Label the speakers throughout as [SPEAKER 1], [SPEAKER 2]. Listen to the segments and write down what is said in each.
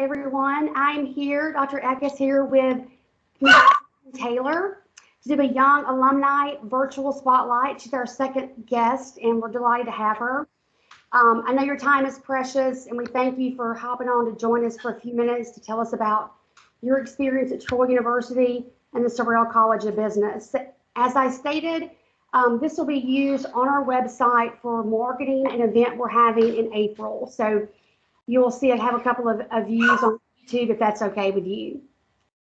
[SPEAKER 1] everyone. I'm here, Dr. Eckis here with Ms. Taylor to do a young alumni virtual spotlight. She's our second guest, and we're delighted to have her. I know your time is precious, and we thank you for hopping on to join us for a few minutes to tell us about your experience at Troy University and the Sorrell College of Business. As I stated, this will be used on our website for marketing an event we're having in April. So you'll see I have a couple of views on YouTube if that's okay with you.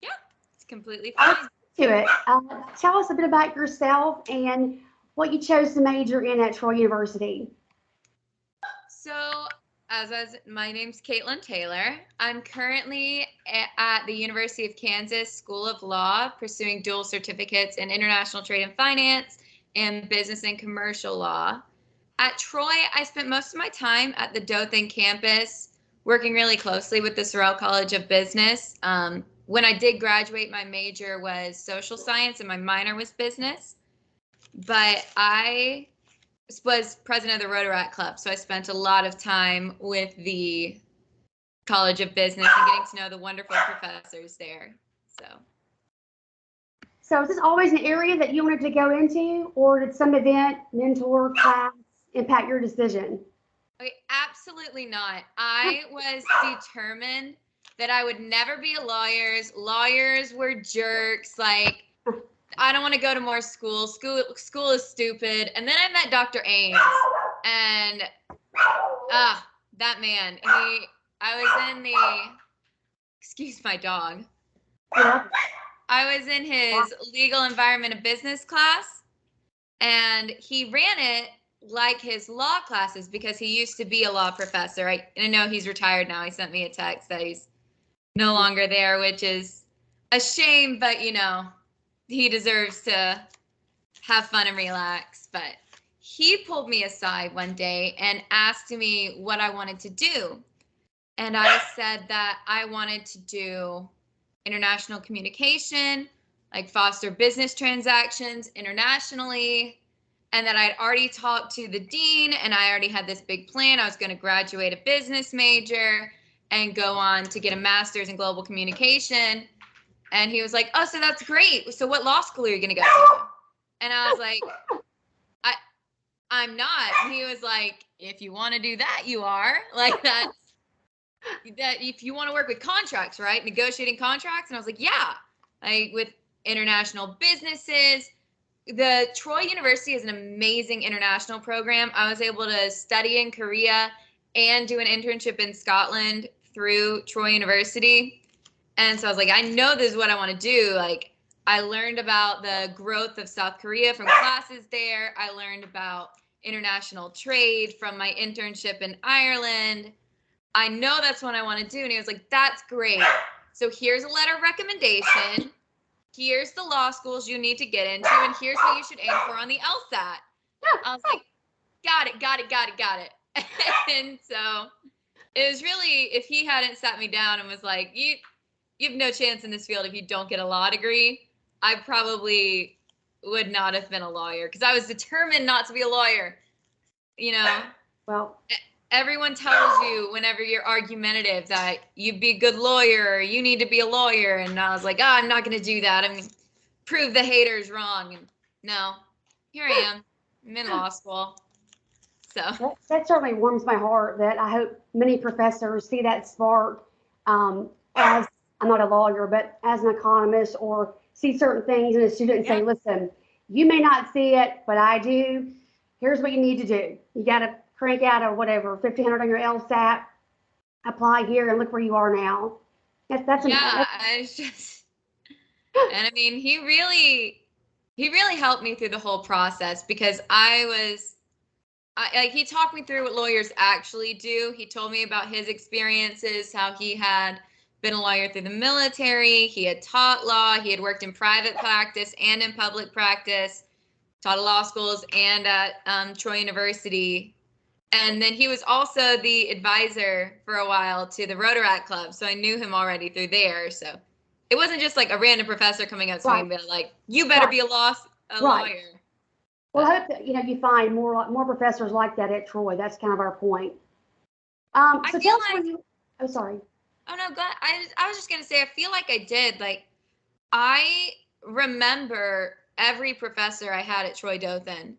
[SPEAKER 2] Yeah, it's completely fine.
[SPEAKER 1] To it. Tell us a bit about yourself and what you chose to major in at Troy University.
[SPEAKER 2] So, my name's Kaitlyn Taylor. I'm currently at the University of Kansas School of Law, pursuing dual certificates in international trade and finance and business and commercial law. At Troy, I spent most of my time at the Dothan campus, working really closely with the Sorrell College of Business. When I did graduate, my major was social science and my minor was business. But I was president of the Rotaract Club, so I spent a lot of time with the College of Business and getting to know the wonderful professors there.
[SPEAKER 1] So is this always an area that you wanted to go into, or did some event, mentor, class impact your decision?
[SPEAKER 2] Okay, absolutely not. I was determined that I would never be a lawyer. Lawyers were jerks. Like, I don't want to go to more school. School is stupid. And then I met Dr. Ames, and that man. I was in the, excuse my dog.
[SPEAKER 1] Yeah.
[SPEAKER 2] I was in his legal environment of business class, and he ran it like his law classes because he used to be a law professor. I know he's retired now. He sent me a text that he's no longer there, which is a shame, but he deserves to have fun and relax. But he pulled me aside one day and asked me what I wanted to do. And I said that I wanted to do international communication, like foster business transactions internationally, and that I'd already talked to the dean and I already had this big plan. I was going to graduate a business major and go on to get a master's in global communication. And he was like, oh, so that's great. So what law school are you going to go to? And I was like, I'm not. And he was like, if you want to do that, you are. Like that if you want to work with contracts, right? Negotiating contracts. And I was like, yeah, with international businesses. The Troy University is an amazing international program. I was able to study in Korea and do an internship in Scotland through Troy University. And so I was like, I know this is what I want to do. Like, I learned about the growth of South Korea from classes there. I learned about international trade from my internship in Ireland. I know that's what I want to do. And he was like, that's great. So here's a letter of recommendation. Here's the law schools you need to get into, and here's what you should aim for on the LSAT. I was like, got it. And so it was really, if he hadn't sat me down and was like, you have no chance in this field if you don't get a law degree, I probably would not have been a lawyer, because I was determined not to be a lawyer.
[SPEAKER 1] Well,
[SPEAKER 2] everyone tells you whenever you're argumentative that you'd be a good lawyer, or you need to be a lawyer. And I was like, I'm not going to do that. I'm going to prove the haters wrong. And no, here I am. I'm in law school. So
[SPEAKER 1] that certainly warms my heart that I hope many professors see that spark as, I'm not a lawyer, but as an economist, or see certain things in a student and say, listen, you may not see it, but I do. Here's what you need to do. You got to crank out or whatever, 1,500 on your LSAT, apply here, and look where you are now. That's
[SPEAKER 2] it's just, and I mean, he really helped me through the whole process, because he talked me through what lawyers actually do. He told me about his experiences, how he had been a lawyer through the military. He had taught law. He had worked in private practice and in public practice, taught at law schools and at Troy University. And then he was also the advisor for a while to the Rotaract Club. So I knew him already through there. So it wasn't just like a random professor coming up to me and being like, you better be a lawyer.
[SPEAKER 1] Well, I hope that you find more professors like that at Troy. That's kind of our point. So tell us where you. Oh, sorry.
[SPEAKER 2] Oh no, God, I was just gonna say, I feel like I did. Like, I remember every professor I had at Troy Dothan,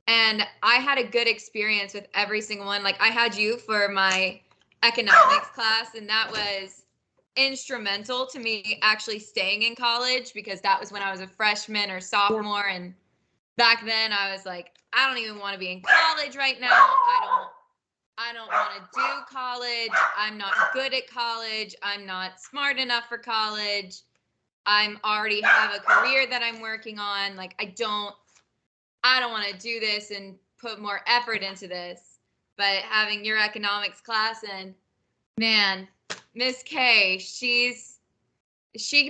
[SPEAKER 2] and I had a good experience with every single one. Like, I had you for my economics class, and that was instrumental to me actually staying in college, because that was when I was a freshman or sophomore, and back then I was like, I don't even want to be in college right now. I don't want to do college. I'm not good at college. I'm not smart enough for college. I'm already have a career that I'm working on. Like, I don't want to do this and put more effort into this. But having your economics class, and man, Miss K, she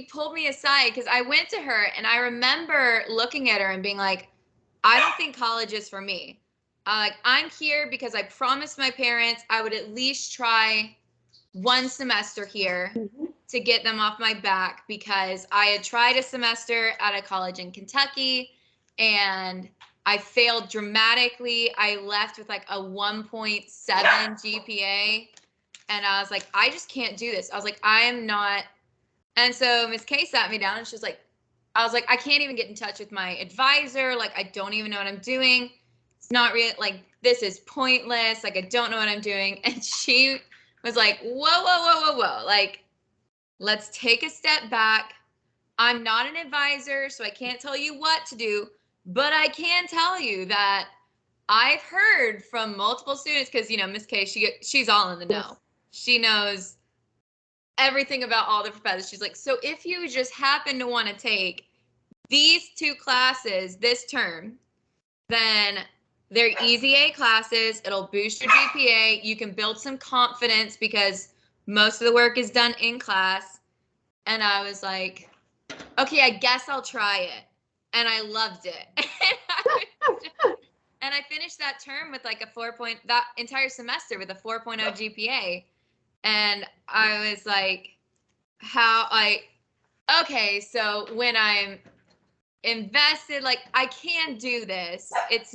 [SPEAKER 2] pulled me aside, because I went to her and I remember looking at her and being like, I don't think college is for me. Like, I'm here because I promised my parents I would at least try one semester here to get them off my back, because I had tried a semester at a college in Kentucky and I failed dramatically. I left with like a 1.7 GPA, and I was like, I just can't do this. I was like, I am not. And so Miss K sat me down and she was like, I was like, I can't even get in touch with my advisor. Like, I don't even know what I'm doing. It's not real. Like, this is pointless. Like, I don't know what I'm doing. And she was like, whoa, whoa, whoa, whoa, whoa. Like, let's take a step back. I'm not an advisor, so I can't tell you what to do, but I can tell you that I've heard from multiple students, because, you know, Miss K, she's all in the know. She knows everything about all the professors. She's like, so if you just happen to want to take these 2 classes this term, then they're easy A classes. It'll boost your GPA. You can build some confidence because most of the work is done in class. And I was like, okay, I guess I'll try it. And I loved it. And I finished that term with like that entire semester with a 4.0 GPA. And I was like, okay, so when I'm invested, like, I can do this. It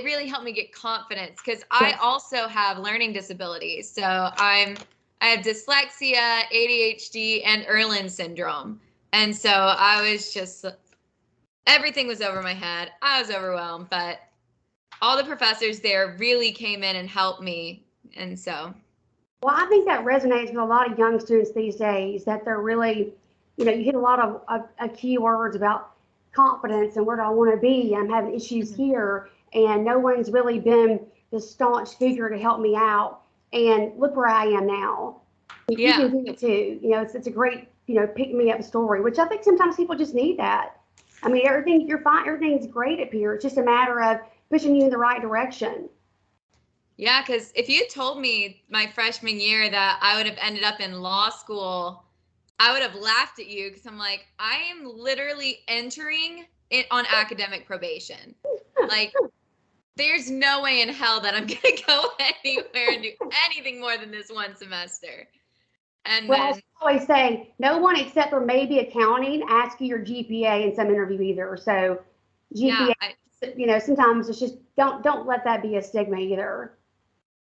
[SPEAKER 2] really helped me get confidence, because I also have learning disabilities. So I have dyslexia, ADHD, and Erland syndrome. And so I was just, everything was over my head. I was overwhelmed, but all the professors there really came in and helped me. And so.
[SPEAKER 1] Well, I think that resonates with a lot of young students these days, that they're really, you know, you hit a lot of keywords about confidence and where do I want to be. I'm having issues here, and no one's really been the staunch figure to help me out. And look where I am now. You can do it too. You know, it's a great, you know, pick me up story, which I think sometimes people just need that. I mean, you're fine. Everything's great up here. It's just a matter of pushing you in the right direction.
[SPEAKER 2] Yeah, because if you told me my freshman year that I would have ended up in law school, I would have laughed at you, because I'm like, I am literally entering it on academic probation. Like, there's no way in hell that I'm going to go anywhere and do anything more than this one semester. And
[SPEAKER 1] well, I always say, no one except for maybe accounting asks you your GPA in some interview either. So GPA, you know, sometimes it's just, don't let that be a stigma either.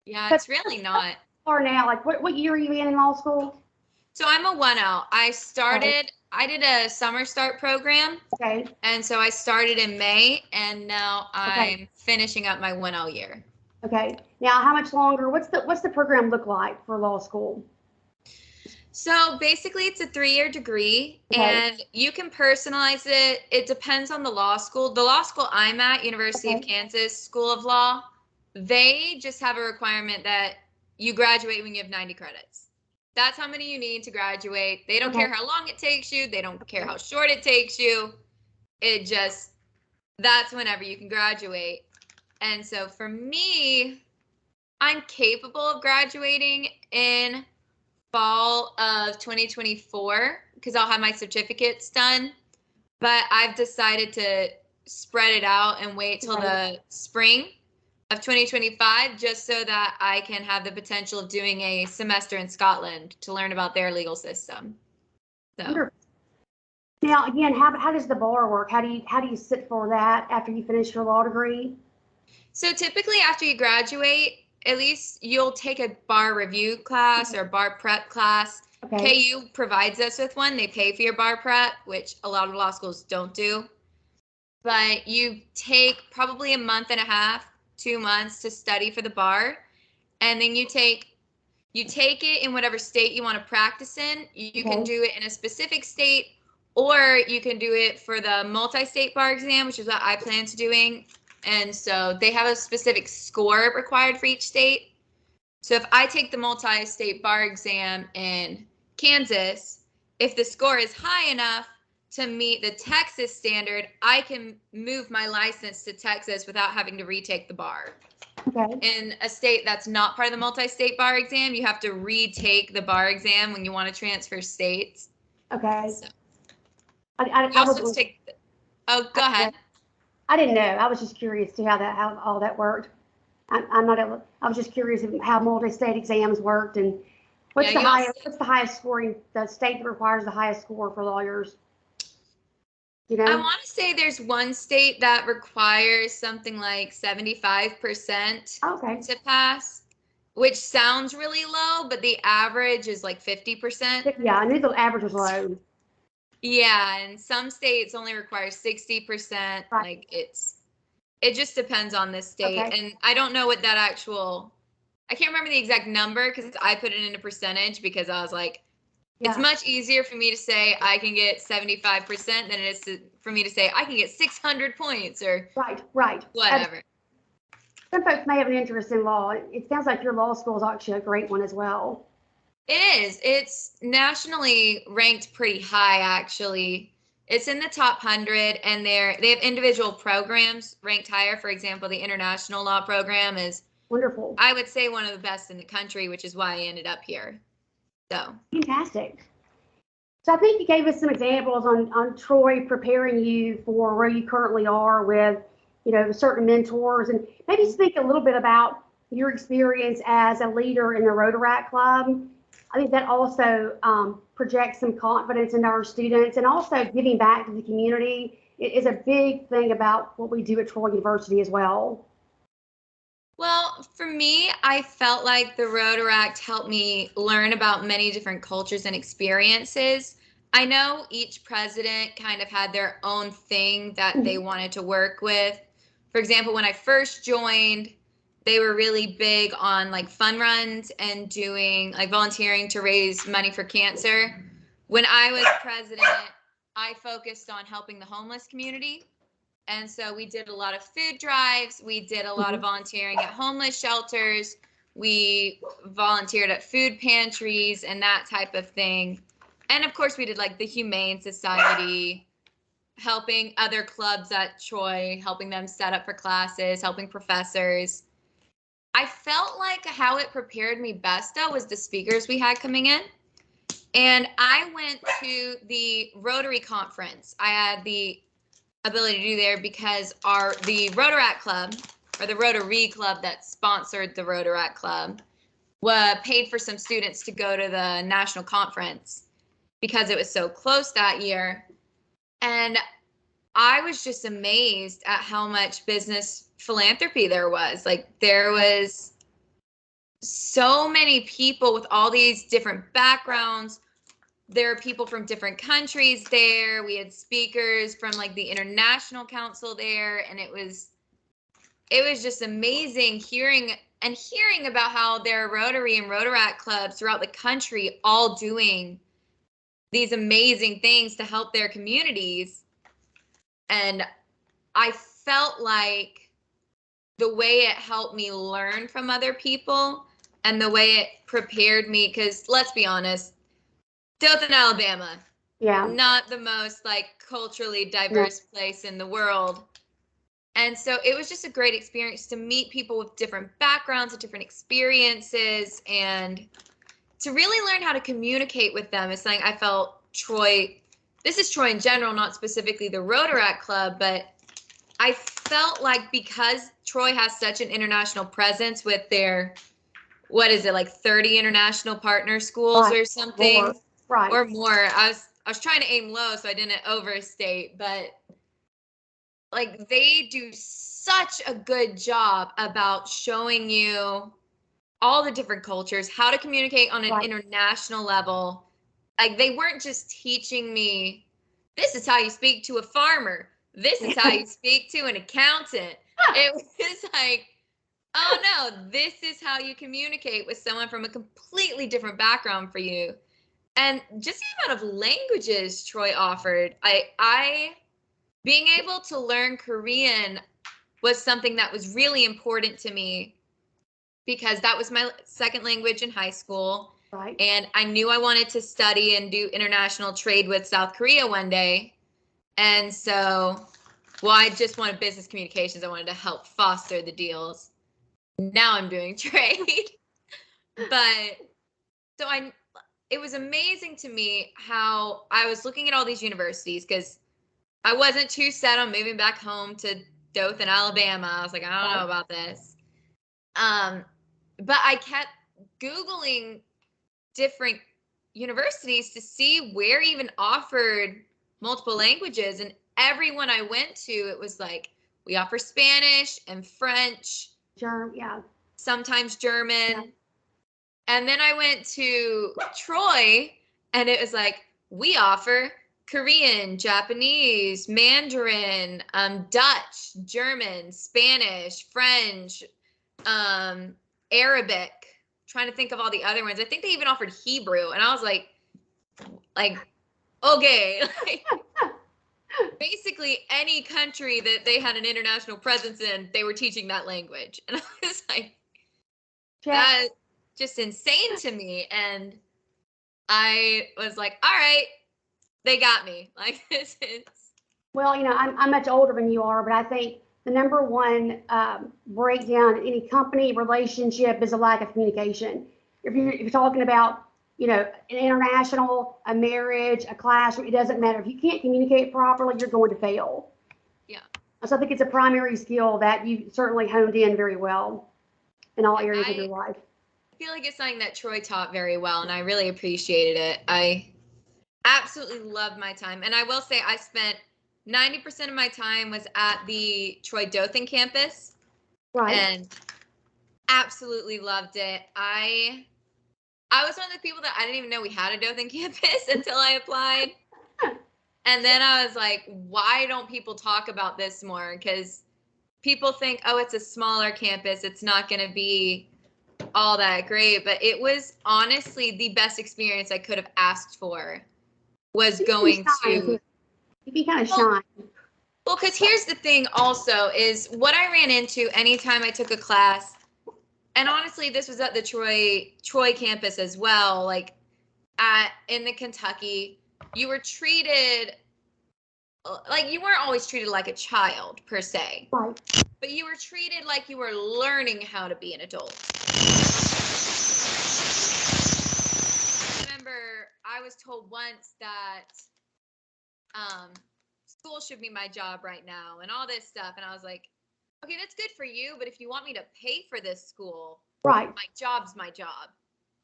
[SPEAKER 2] Yeah, it's really not.
[SPEAKER 1] Or now, like, what year are you in law school?
[SPEAKER 2] So I'm a 1L. I did a summer start program.
[SPEAKER 1] Okay.
[SPEAKER 2] And so I started in May, and now I'm finishing up my 1L year.
[SPEAKER 1] Okay. Now, how much longer? What's the program look like for law school?
[SPEAKER 2] So basically, it's a 3-year degree, and you can personalize it. It depends on the law school. The law school I'm at, University of Kansas School of Law, they just have a requirement that you graduate when you have 90 credits. That's how many you need to graduate. They don't care how long it takes you. They don't care how short it takes you. That's whenever you can graduate. And so for me, I'm capable of graduating in fall of 2024, because I'll have my certificates done. But I've decided to spread it out and wait till the spring of 2025, just so that I can have the potential of doing a semester in Scotland to learn about their legal system. So.
[SPEAKER 1] Now, again, how does the bar work? How do you sit for that after you finish your law degree?
[SPEAKER 2] So typically after you graduate, at least you'll take a bar review class or bar prep class.
[SPEAKER 1] Okay.
[SPEAKER 2] KU provides us with one. They pay for your bar prep, which a lot of law schools don't do. But you take probably a month and a half, 2 months to study for the bar, and then you take it in whatever state you want to practice in. You can do it in a specific state, or you can do it for the multi-state bar exam, which is what I plan to doing. And so they have a specific score required for each state. So if I take the multi-state bar exam in Kansas, if the score is high enough to meet the Texas standard, I can move my license to Texas without having to retake the bar.
[SPEAKER 1] Okay.
[SPEAKER 2] In a state that's not part of the multi-state bar exam, you have to retake the bar exam when you want to transfer states.
[SPEAKER 1] Okay.
[SPEAKER 2] So,
[SPEAKER 1] I
[SPEAKER 2] also
[SPEAKER 1] was,
[SPEAKER 2] take. Oh, go ahead.
[SPEAKER 1] I didn't know. I was just curious to how all that worked. I'm not. I was just curious how multi-state exams worked and what's the highest scoring, the state that requires the highest score for lawyers. You know?
[SPEAKER 2] I want to say there's one state that requires something like 75% to pass, which sounds really low, but the average is like 50%.
[SPEAKER 1] Yeah, I knew the average was low.
[SPEAKER 2] Yeah, and some states only require 60%.
[SPEAKER 1] Right.
[SPEAKER 2] Like it just depends on the state. And I don't know what that I can't remember the exact number because I put it in a percentage because I was like, it's much easier for me to say I can get 75% than it is for me to say I can get 600 points or whatever.
[SPEAKER 1] Some folks may have an interest in law. It sounds like your law school is actually a great one as well.
[SPEAKER 2] It is. It's nationally ranked pretty high, actually. It's in the top 100, and they have individual programs ranked higher. For example, the international law program is
[SPEAKER 1] wonderful.
[SPEAKER 2] I would say one of the best in the country, which is why I ended up here. So
[SPEAKER 1] fantastic. So I think you gave us some examples on Troy preparing you for where you currently are with, certain mentors, and maybe speak a little bit about your experience as a leader in the Rotaract Club. I think that also projects some confidence into our students, and also giving back to the community is a big thing about what we do at Troy University as well.
[SPEAKER 2] Well, for me, I felt like the Rotaract helped me learn about many different cultures and experiences. I know each president kind of had their own thing that they wanted to work with. For example, when I first joined, they were really big on like fun runs and doing like volunteering to raise money for cancer. When I was president, I focused on helping the homeless community. And so we did a lot of food drives. We did a lot of volunteering at homeless shelters. We volunteered at food pantries and that type of thing. And of course, we did like the Humane Society, helping other clubs at Troy, helping them set up for classes, helping professors. I felt like how it prepared me best, though, was the speakers we had coming in. And I went to the Rotary Conference. I had the ability to do there because the Rotaract Club, or the Rotary Club that sponsored the Rotaract Club, paid for some students to go to the national conference because it was so close that year. And I was just amazed at how much business philanthropy there was. Like, there was so many people with all these different backgrounds. There are people from different countries there. We had speakers from like the International Council there, and it was just amazing hearing about how there are Rotary and Rotaract clubs throughout the country all doing these amazing things to help their communities. And I felt like the way it helped me learn from other people and the way it prepared me, because let's be honest, Dothan, Alabama, not the most like culturally diverse place in the world. And so it was just a great experience to meet people with different backgrounds and different experiences, and to really learn how to communicate with them. It's something I felt this is Troy in general, not specifically the Rotaract Club, but I felt like because Troy has such an international presence with their, 30 international partner schools or something, or more. I was trying to aim low so I didn't overstate, but like they do such a good job about showing you all the different cultures, how to communicate on an
[SPEAKER 1] Right.
[SPEAKER 2] international level. Like, they weren't just teaching me, this is how you speak to a farmer. This is how you speak to an accountant. It was like, oh no, this is how you communicate with someone from a completely different background for you. And just the amount of languages Troy offered, I being able to learn Korean was something that was really important to me because that was my second language in high school.
[SPEAKER 1] Right.
[SPEAKER 2] And I knew I wanted to study and do international trade with South Korea one day. And so, well, I just wanted business communications. I wanted to help foster the deals. Now I'm doing trade. But so it was amazing to me how I was looking at all these universities because I wasn't too set on moving back home to Dothan, Alabama. I was like, I don't know about this. But I kept Googling different universities to see where even offered multiple languages. And everyone I went to, it was like, we offer Spanish and French,
[SPEAKER 1] Yeah.
[SPEAKER 2] sometimes German.
[SPEAKER 1] Yeah.
[SPEAKER 2] And then I went to Troy and it was like, we offer Korean, Japanese, Mandarin, Dutch, German, Spanish, French, Arabic. Trying to think of all the other ones. I think they even offered Hebrew, and I was like, okay, basically any country that they had an international presence in, they were teaching that language, and I was like, that's just insane to me. And I was like, all right, they got me. Like, this is.
[SPEAKER 1] Well, I'm much older than you are, but I think the number one breakdown in any company relationship is a lack of communication. If you're talking about, an international, a marriage, a classroom, it doesn't matter. If you can't communicate properly, you're going to fail.
[SPEAKER 2] Yeah.
[SPEAKER 1] So I think it's a primary skill that you certainly honed in very well in all areas of your life.
[SPEAKER 2] I feel like it's something that Troy taught very well, and I really appreciated it. I absolutely loved my time. And I will say I spent 90% of my time was at the Troy Dothan campus.
[SPEAKER 1] Right.
[SPEAKER 2] And absolutely loved it. I was one of the people that I didn't even know we had a Dothan campus until I applied. And then I was like, why don't people talk about this more? Because people think, oh, it's a smaller campus. It's not going to be all that great. But it was honestly the best experience I could have asked for was going to.
[SPEAKER 1] You can kind of shine.
[SPEAKER 2] Well, because here's the thing also is what I ran into anytime I took a class, and honestly, this was at the Troy campus as well, like in the Kentucky, you were treated, like you weren't always treated like a child per se,
[SPEAKER 1] Right.
[SPEAKER 2] but you were treated like you were learning how to be an adult. I remember I was told once that school should be my job right now and all this stuff. And I was like, okay, that's good for you. But if you want me to pay for this school,
[SPEAKER 1] right,
[SPEAKER 2] my job's my job.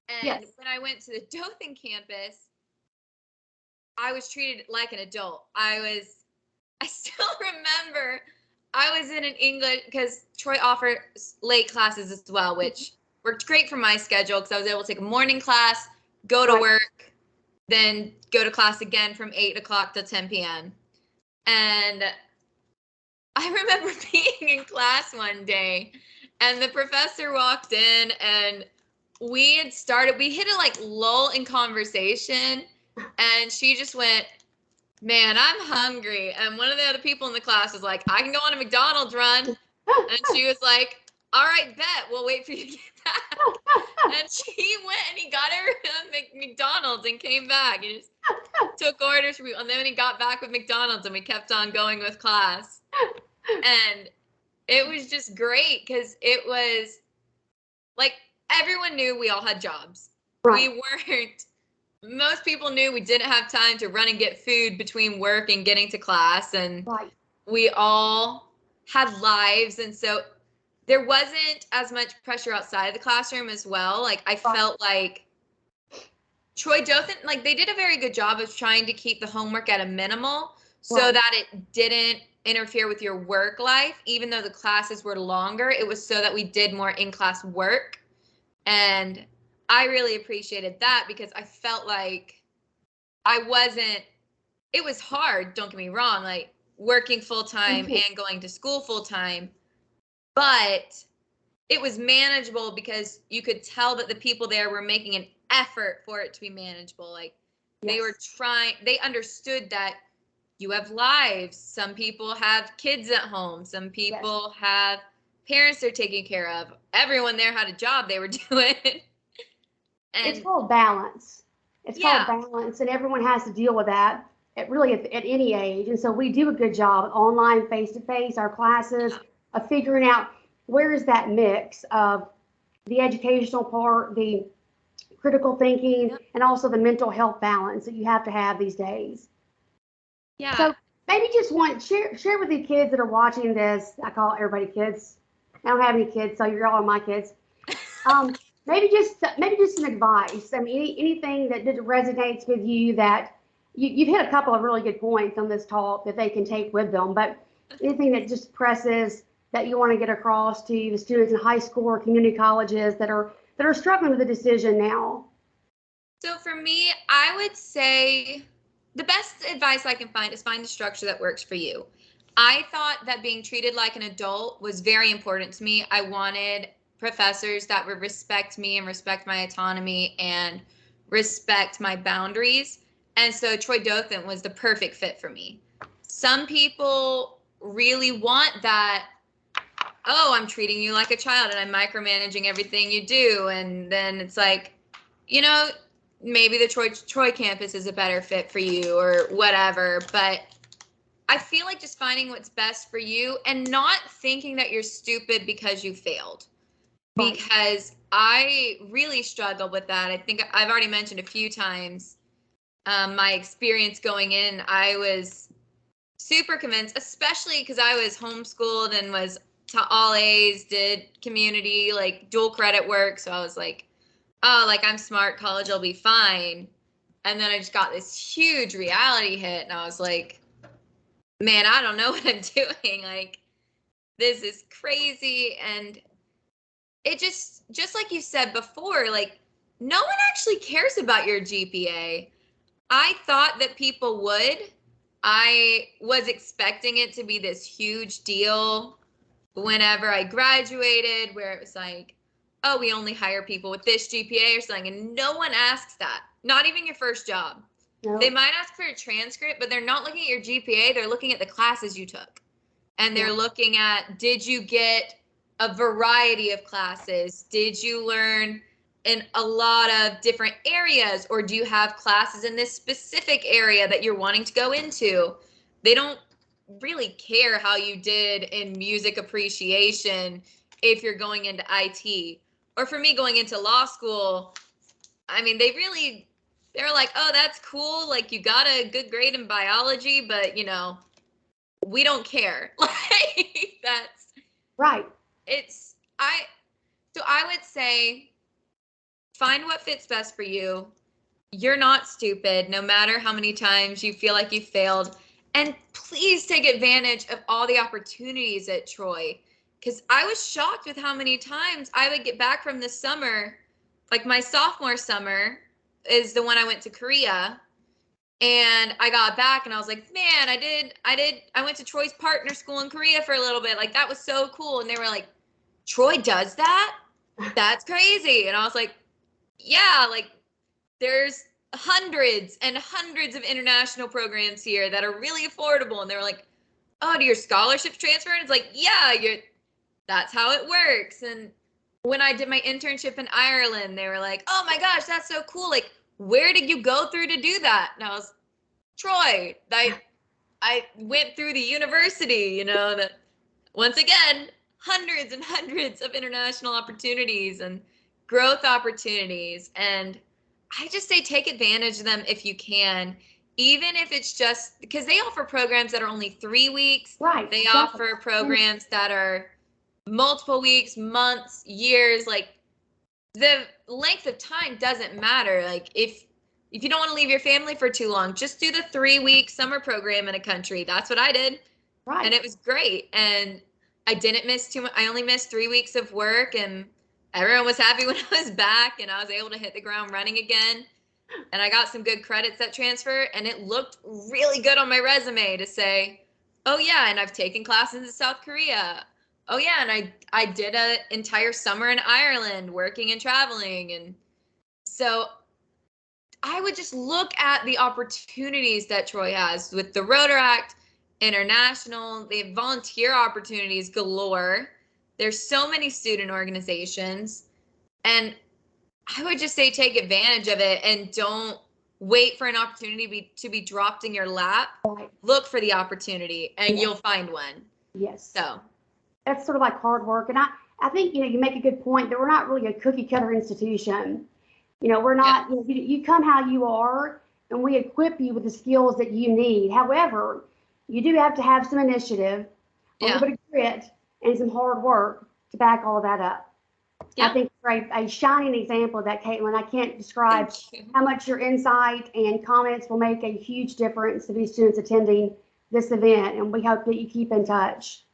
[SPEAKER 2] And
[SPEAKER 1] yes.
[SPEAKER 2] When I went to the Dothan campus, I was treated like an adult. I still remember I was in an English, because Troy offered late classes as well, which worked great for my schedule because I was able to take a morning class, go to work, then go to class again from 8 o'clock to 10 p.m. And I remember being in class one day and the professor walked in and we hit a like lull in conversation and she just went, man, I'm hungry. And one of the other people in the class was like, I can go on a McDonald's run. And she was like, all right, bet. We'll wait for you to get back. And she went and he got her McDonald's and came back and just took orders from people. And then when he got back with McDonald's and we kept on going with class. And it was just great because it was like everyone knew we all had jobs.
[SPEAKER 1] Right.
[SPEAKER 2] Most people knew we didn't have time to run and get food between work and getting to class. And we all had lives. And so there wasn't as much pressure outside of the classroom as well. Like I felt like Troy Dothan, like they did a very good job of trying to keep the homework at a minimal so that it didn't interfere with your work life. Even though the classes were longer, it was so that we did more in-class work. And I really appreciated that because I felt like it was hard, don't get me wrong, like working full time and going to school full time, but it was manageable because you could tell that the people there were making an effort for it to be manageable. Like they were they understood that you have lives. Some people have kids at home. Some people have parents they're taking care of. Everyone there had a job they were doing. And
[SPEAKER 1] it's called balance. It's called balance, and everyone has to deal with that at any age. And so we do a good job online, face to face, our classes of figuring out where is that mix of the educational part, the critical thinking, and also the mental health balance that you have to have these days.
[SPEAKER 2] Yeah.
[SPEAKER 1] So maybe just share with the kids that are watching this. I call everybody kids. I don't have any kids, so you're all my kids. Maybe just some advice. I mean, anything that resonates with you that you've hit a couple of really good points on this talk that they can take with them. But anything that just presses that you want to get across to the students in high school or community colleges that are struggling with the decision now.
[SPEAKER 2] So for me, I would say the best advice I can find is find the structure that works for you. I thought that being treated like an adult was very important to me. I wanted professors that would respect me and respect my autonomy and respect my boundaries. And so Troy Dothan was the perfect fit for me. Some people really want that, oh, I'm treating you like a child and I'm micromanaging everything you do. And then it's like, maybe the Troy campus is a better fit for you or whatever. But I feel like just finding what's best for you and not thinking that you're stupid because you failed. Because I really struggled with that. I think I've already mentioned a few times my experience going in. I was super convinced, especially because I was homeschooled and was to all A's, did community, like dual credit work. So I was like, oh, like I'm smart, college will be fine. And then I just got this huge reality hit and I was like, man, I don't know what I'm doing. Like, this is crazy. And it just like you said before, like no one actually cares about your GPA. I thought that people would. I was expecting it to be this huge deal whenever I graduated, where it was like, oh, we only hire people with this GPA or something. And no one asks that. Not even your first job. No. They might ask for a transcript, but they're not looking at your GPA. They're looking at the classes you took. And they're looking at, did you get a variety of classes? Did you learn in a lot of different areas? Or do you have classes in this specific area that you're wanting to go into? They don't really care how you did in music appreciation if you're going into IT. Or for me going into law school, I mean, they're like, oh, that's cool. Like you got a good grade in biology, but we don't care. Like that's
[SPEAKER 1] right.
[SPEAKER 2] So I would say find what fits best for you. You're not stupid, no matter how many times you feel like you failed. And please take advantage of all the opportunities at Troy. Because I was shocked with how many times I would get back from this summer. Like my sophomore summer is the one I went to Korea. And I got back and I was like, man, I went to Troy's partner school in Korea for a little bit. Like that was so cool. And they were like, Troy does that? That's crazy. And I was like, yeah, like there's hundreds and hundreds of international programs here that are really affordable. And they were like, oh, do your scholarships transfer? And it's like, yeah, that's how it works. And when I did my internship in Ireland, they were like, oh my gosh, that's so cool. Like, where did you go through to do that? And I was, Troy. I went through the university, that once again, hundreds and hundreds of international opportunities and growth opportunities. And I just say take advantage of them if you can, even if it's just because they offer programs that are only 3 weeks.
[SPEAKER 1] Right.
[SPEAKER 2] They offer programs that are multiple weeks, months, years. Like the length of time doesn't matter. Like if you don't want to leave your family for too long, just do the 3-week summer program in a country. That's what I did.
[SPEAKER 1] Right.
[SPEAKER 2] And it was great. And I didn't miss too much. I only missed 3 weeks of work and everyone was happy when I was back and I was able to hit the ground running again. And I got some good credits that transfer, and it looked really good on my resume to say, oh yeah, and I've taken classes in South Korea. Oh yeah, and I did an entire summer in Ireland working and traveling. And so I would just look at the opportunities that Troy has with the Rotaract International. They have volunteer opportunities galore. There's so many student organizations. And I would just say take advantage of it and don't wait for an opportunity to be dropped in your lap.
[SPEAKER 1] Right.
[SPEAKER 2] Look for the opportunity and you'll find one.
[SPEAKER 1] Yes.
[SPEAKER 2] So
[SPEAKER 1] that's sort of like hard work. And I think, you make a good point that we're not really a cookie cutter institution. We're not, you come how you are, and we equip you with the skills that you need. However, you do have to have some initiative, a little bit of grit, and some hard work to back all of that up. I think you're a shining example of that, Kaitlyn. I can't describe how much your insight and comments will make a huge difference to these students attending this event, and we hope that you keep in touch.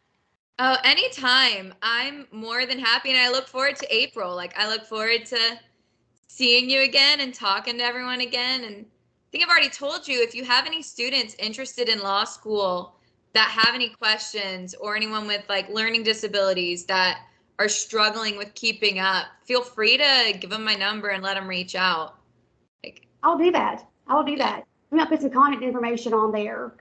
[SPEAKER 2] Oh, anytime. I'm more than happy, and I look forward to April. I look forward to seeing you again and talking to everyone again. And I think I've already told you, if you have any students interested in law school that have any questions, or anyone with learning disabilities that are struggling with keeping up, feel free to give them my number and let them reach out.
[SPEAKER 1] I'll do that. We might put some contact information on there.